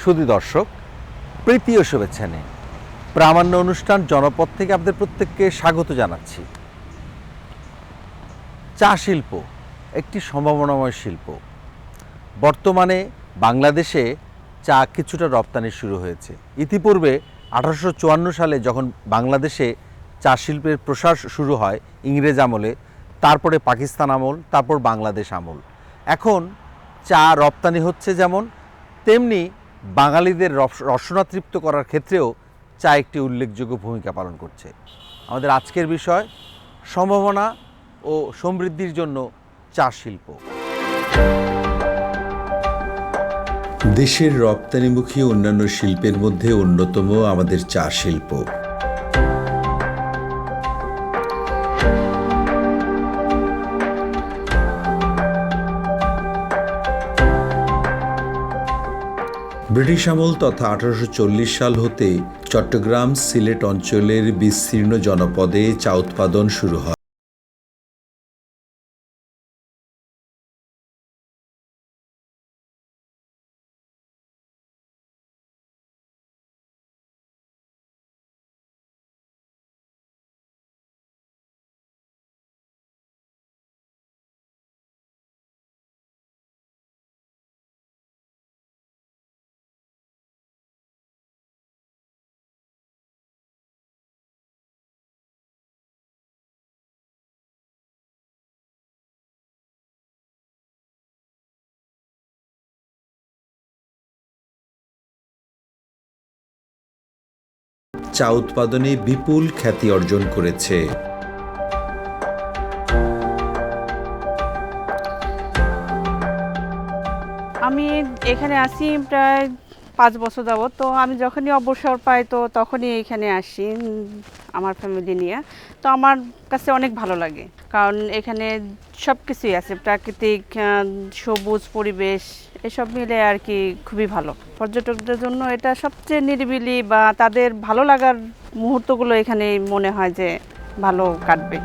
সুধী দর্শক, প্রীতি ও শুভেচ্ছা নিয়ে প্রামাণ্য অনুষ্ঠান জনপদ থেকে আপনাদের প্রত্যেককে স্বাগত জানাচ্ছি। চা শিল্প একটি সম্ভাবনাময় শিল্প। বর্তমানে বাংলাদেশে চা কিছুটা রপ্তানি শুরু হয়েছে। ইতিপূর্বে 1854 সালে যখন বাংলাদেশে চা শিল্পের প্রসার শুরু হয় ইংরেজ আমলে, তারপরে পাকিস্তান আমল, তারপর বাংলাদেশ আমল। এখন চা রপ্তানি হচ্ছে যেমন, তেমনি বাঙালিদের রসনা তৃপ্ত করার ক্ষেত্রেও চা একটি উল্লেখযোগ্য ভূমিকা পালন করছে। আমাদের আজকের বিষয় সম্ভাবনা ও সমৃদ্ধির জন্য চা শিল্প। দেশের রপ্তানিমুখী অন্যান্য শিল্পের মধ্যে অন্যতম আমাদের চা শিল্প। ব্রিটিশ আমল তথা 1840 সাল হতে চট্টগ্রাম, সিলেট অঞ্চলের বিস্তীর্ণ জনপদে চা উৎপাদন শুরু হয়। চা উৎপাদনে বিপুল খ্যাতি অর্জন করেছে। আমি এখানে আসি প্রায় 5 বছর যাবত। তো আমি যখনই অবসর পাই তো তখনই এখানে আসি আমার ফ্যামিলি নিয়ে। তো আমার কাছে অনেক ভালো লাগে, কারণ এখানে সব কিছুই আছে, প্রাকৃতিক সবুজ পরিবেশ, এসব মিলে আর কি খুবই ভালো। পর্যটকদের জন্য এটা সবচেয়ে নিরিবিলি বা তাদের ভালো লাগার মুহূর্তগুলো এখানে মনে হয় যে ভালো কাটবে।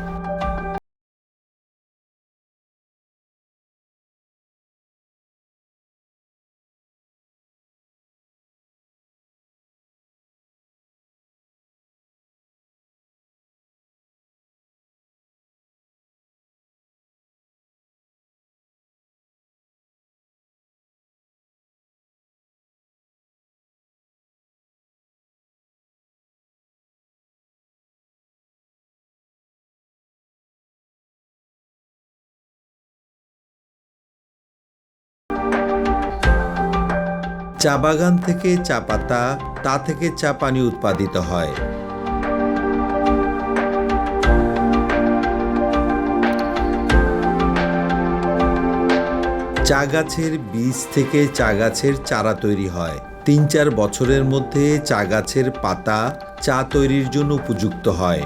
চা বাগান থেকে চা পাতা, তা থেকে চা পানি উৎপাদিত হয়। চা গাছের বীজ থেকে চা গাছের চারা তৈরি হয়। 3-4 বছরের মধ্যে চা গাছের পাতা চা তৈরির জন্য উপযুক্ত হয়।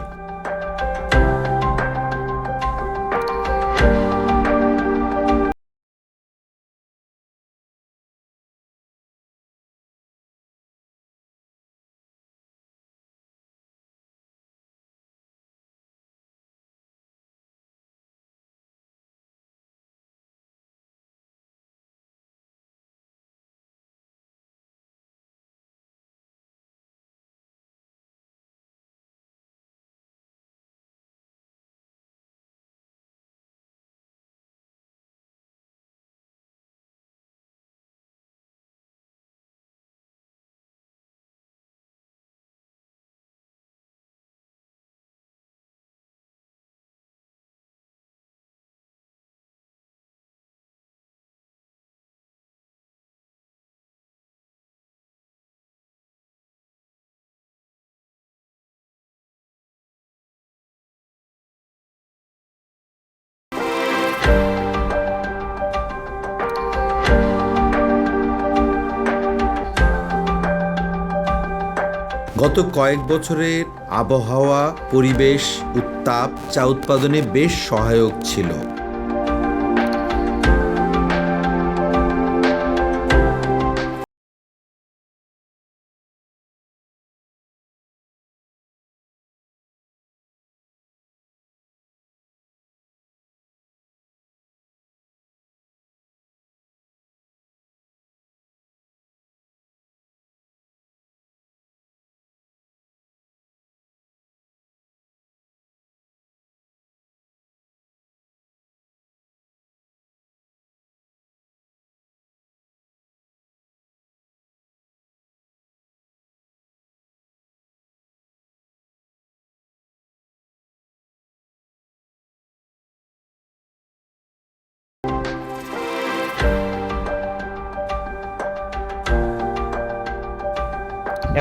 গত কয়েক বছরের আবহাওয়া, পরিবেশ, উত্তাপ চা উৎপাদনে বেশ সহায়ক ছিল।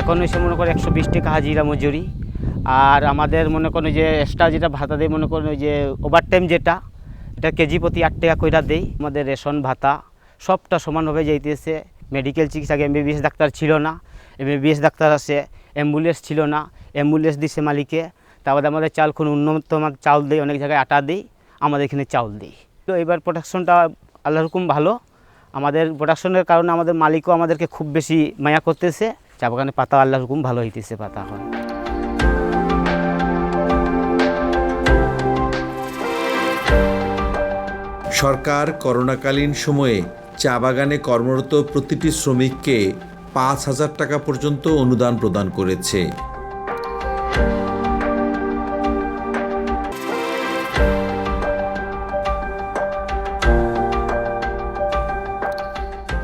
এখন এসে মনে করেন 120 টাকা হাজিরা মজুরি। আর আমাদের মনে করেন যে এক্সট্রা যেটা ভাতা দেয়, মনে করেন যে ওভারটাইম যেটা, এটা কেজি প্রতি 8 টাকা কইরা দেই। আমাদের রেশন ভাতা সবটা সমানভাবে যাইতেছে। মেডিকেল চিকিৎসা, এমবিবিএস ডাক্তার ছিল না, এমবিবিএস ডাক্তার আছে। অ্যাম্বুলেন্স ছিল না, অ্যাম্বুলেন্স দিছে মালিকে। তারপরে আমাদের চাল কোনো উন্নত মানের চাউল দেয়, অনেক জায়গায় আটা দেই, আমাদের এখানে চাউল দিই। তো এবার প্রোডাকশনটা আল্লাহর হুকুম ভালো। আমাদের প্রোডাকশনের কারণে আমাদের মালিকও আমাদেরকে খুব বেশি মায়া করতেছে। চা বাগানে পাতা আল্লাহর হুকুম ভালো হইতেছে পাতা এখন। সরকার করোনাকালীন সময়ে চা বাগানে কর্মরত প্রতিটি শ্রমিককে 5,000 টাকা পর্যন্ত অনুদান প্রদান করেছে।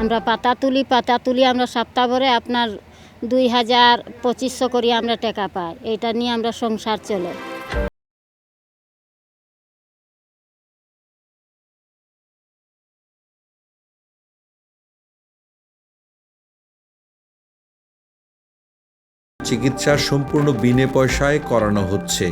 আমরা পাতা তুলি আমরা সপ্তাহ ভরে আপনার 2,000-2,500 করে আমরা টাকা পাই। এটা নিয়ে আমরা সংসার চলে। চিকিৎসা সম্পূর্ণ বিনে পয়সায় করানো হচ্ছে।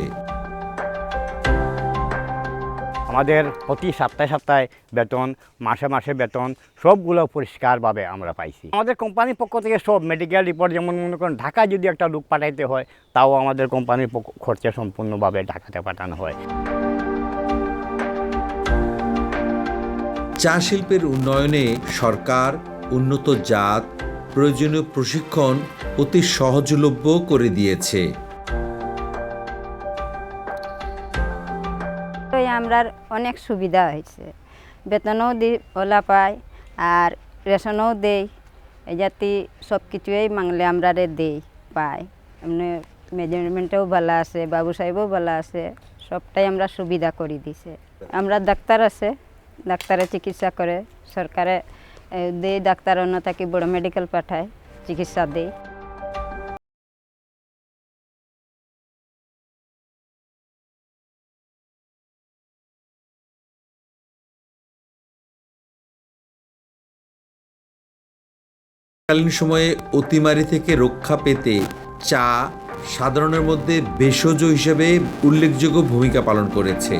আমাদের প্রতি সপ্তাহে সপ্তাহে বেতন, মাসে মাসে বেতন সবগুলো পরিষ্কারভাবে আমরা পাইছি। আমাদের কোম্পানির পক্ষ থেকে সব মেডিকেল রিপোর্ট, যেমন মনে করেন ঢাকায় যদি একটা লোক পাঠাইতে হয়, তাও আমাদের কোম্পানির খরচে সম্পূর্ণভাবে ঢাকাতে পাঠানো হয়। চা শিল্পের উন্নয়নে সরকার উন্নত জাত, প্রয়োজনীয় প্রশিক্ষণ অতি সহজলভ্য করে দিয়েছে। আমরা অনেক সুবিধা হয়েছে, বেতনও ওলা পাই আর রেশনও দেই, এই জাতি সব কিছুই মাংলে আমরা দেই পাই। এমনি ম্যানেজমেন্টও ভালো আছে, বাবু সাহেবও ভালো আছে, সবটাই আমরা সুবিধা করে দিছে। আমরা ডাক্তার আছে, ডাক্তারে চিকিৎসা করে, সরকারে দেই ডাক্তার, অন্য থাকি বড় মেডিকেল পাঠায়, চিকিৎসা দেই। কালীন সময়ে অতিমারি থেকে রক্ষা পেতে চা সাধারণের মধ্যে ভেষজ হিসেবে উল্লেখযোগ্য ভূমিকা পালন করেছে।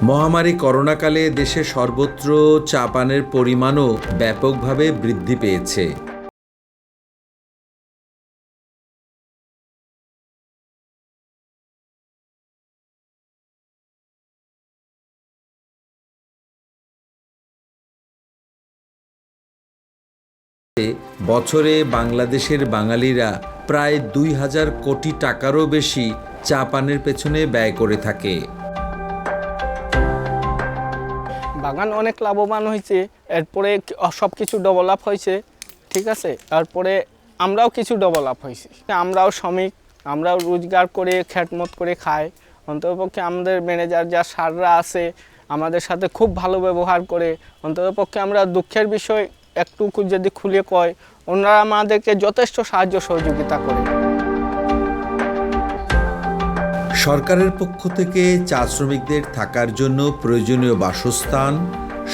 মহামারী করোনাকালে দেশে সর্বত্র চা পানের পরিমাণও ব্যাপকভাবে বৃদ্ধি পেয়েছে। বছরে বাংলাদেশের বাঙালিরা প্রায় 2,000 কোটি টাকারও বেশি চা পানের পেছনে ব্যয় করে থাকে। বাগান অনেক লাভবান হয়েছে, এরপরে সব কিছু ডেভেলপ হয়েছে, ঠিক আছে। তারপরে আমরাও কিছু ডেভেলপ হয়েছি, আমরাও শ্রমিক, আমরাও রোজগার করে খেটমত করে খাই। অন্ততপক্ষে আমাদের ম্যানেজার যা স্যাররা আছে আমাদের সাথে খুব ভালো ব্যবহার করে। অন্ততপক্ষে আমরা দুঃখের বিষয় একটু যদি খুলে কয়, ওনারা আমাদেরকে যথেষ্ট সাহায্য সহযোগিতা করে। সরকারের পক্ষ থেকে চা শ্রমিকদের থাকার জন্য প্রয়োজনীয় বাসস্থান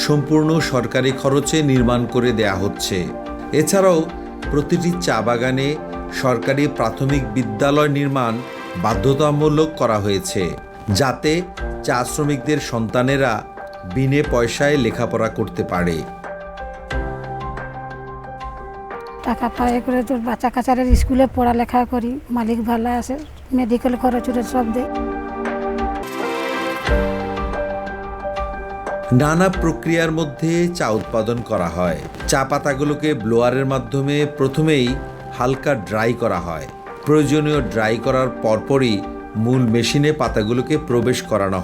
সম্পূর্ণ সরকারি খরচে নির্মাণ করে দেয়া হচ্ছে। এছাড়াও প্রতিটি চা বাগানে সরকারি প্রাথমিক বিদ্যালয় নির্মাণ বাধ্যতামূলক করা হয়েছে, যাতে চা শ্রমিকদের সন্তানেরা বিনে পয়সায় লেখাপড়া করতে পারে। টাকা পাই করে তোর বাচ্চা কাচারের স্কুলে পড়ালেখা করি, মালিক ভালো আছে, মেডিকেল খরচ সব দেয়। নানা প্রক্রিয়ার মধ্যে চা উৎপাদন করা হয়। চা পাতাগুলোকে ব্লোয়ারের মাধ্যমে প্রথমেই হালকা ড্রাই করা হয়। প্রয়োজনীয় ড্রাই করার পরপরই মূল মেশিনে পাতাগুলোকে প্রবেশ করানো হয়।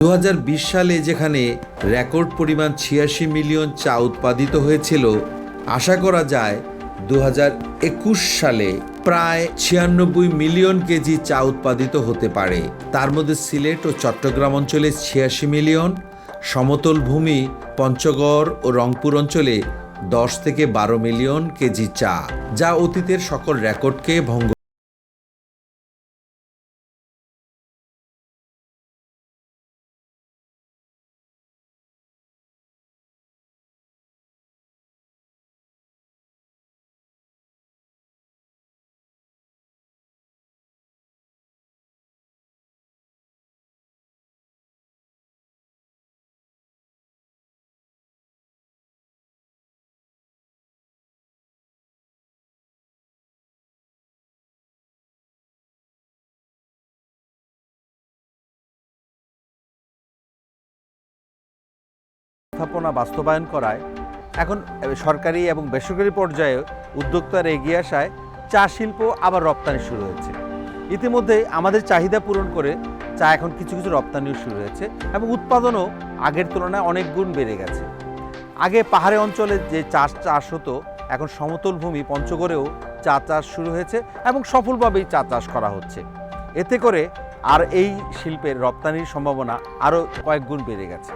2020 সালে যেখানে রেকর্ড পরিমাণ 86 মিলিয়ন চা উৎপাদিত হয়েছিল, আশা করা যায় 2021 সালে প্রায় 96 মিলিয়ন কেজি চা উৎপাদিত হতে পারে। তার মধ্যে সিলেট ও চট্টগ্রাম অঞ্চলে 86 মিলিয়ন, সমতল ভূমি পঞ্চগড় ও রংপুর অঞ্চলে 10 থেকে 12 মিলিয়ন কেজি চা, যা অতীতের সকল রেকর্ডকে ভঙ্গ স্থাপনা বাস্তবায়ন করায় এখন সরকারি এবং বেসরকারি পর্যায়ে উদ্যোক্তারা এগিয়ে আসায় চা শিল্প আবার রপ্তানি শুরু হয়েছে। ইতিমধ্যে আমাদের চাহিদা পূরণ করে চা এখন কিছু কিছু রপ্তানিও শুরু হয়েছে এবং উৎপাদনও আগের তুলনায় অনেক গুণ বেড়ে গেছে। আগে পাহাড়ি অঞ্চলে যে চাষ হতো, এখন সমতল ভূমি পঞ্চগড়েও চা চাষ শুরু হয়েছে এবং সফলভাবেই চা চাষ করা হচ্ছে। এতে করে আর এই শিল্পের রপ্তানির সম্ভাবনা আরও কয়েক গুণ বেড়ে গেছে।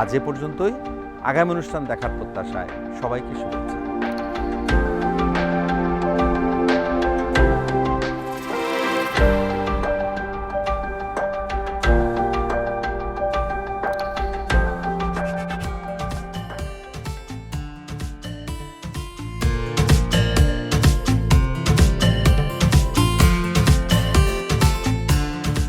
আজ এ পর্যন্তই। আগামী অনুষ্ঠান দেখার প্রত্যাশায় সবাইকে শুভেচ্ছা।